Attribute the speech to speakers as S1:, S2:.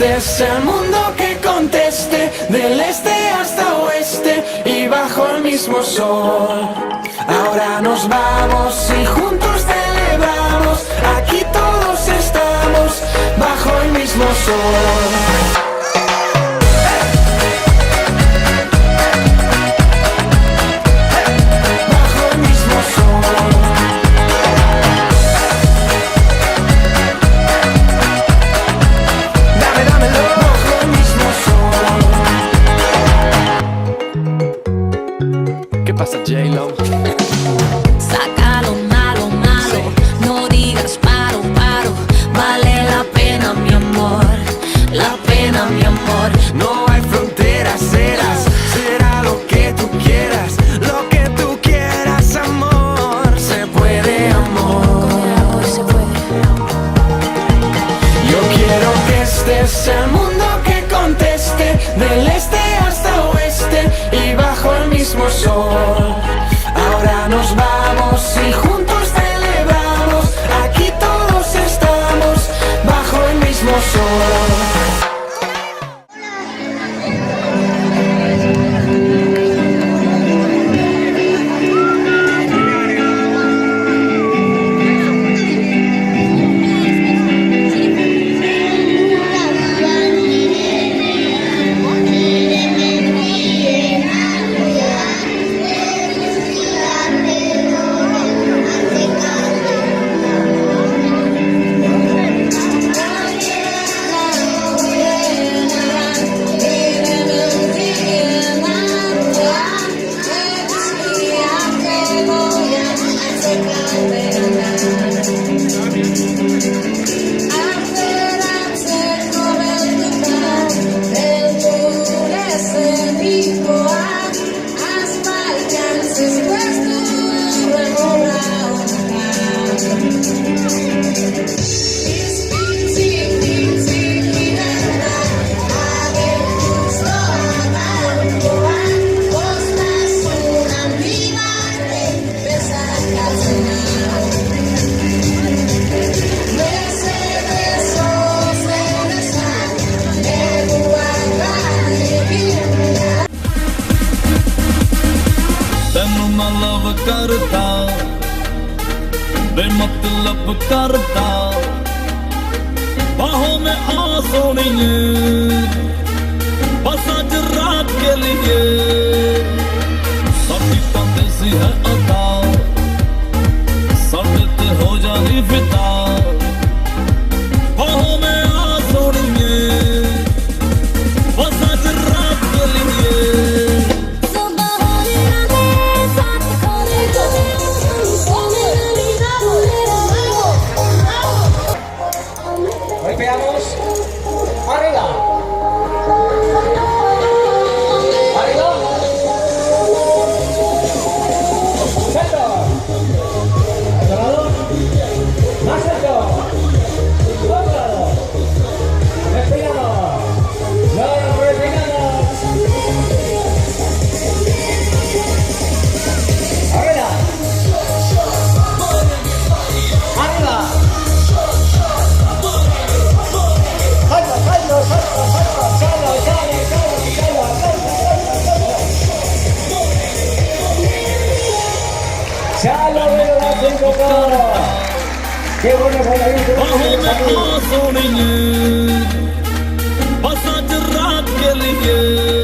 S1: este es el mundo que conteste, del este hasta oeste y bajo el mismo sol. Ahora nos vamos y juntos celebramos, aquí todos estamos bajo el mismo sol.
S2: ¿Qué pasa, J-Lo?
S3: Saca lo malo, malo, no digas paro, paro. Vale la pena, mi amor, la pena, mi amor.
S1: No hay fronteras, será lo que tú quieras, amor. Se puede, amor.
S3: Se puede.
S1: Yo quiero que este es el mundo que conteste, del este hasta oeste y bajo el mismo sol. Ahora nos vamos y juntos celebramos, aquí todos estamos bajo el mismo sol.
S4: करता बेमतलब करता बाहों में आ सोनिए बस आज रात के लिए साथी परदेसी है अदा सब ते हो जानी फिदा बाहों में आ सोनिए बस आज रात के लिए
S5: Veamos, arriba, arriba, centro, otro lado, más centro, otro lado, respiramos, no respiramos, arriba, arriba. ¡Chalo, veo la 5K! ¡Qué bueno fue la vida!
S4: बाहों में आ सोनिए बस आज रात के लिए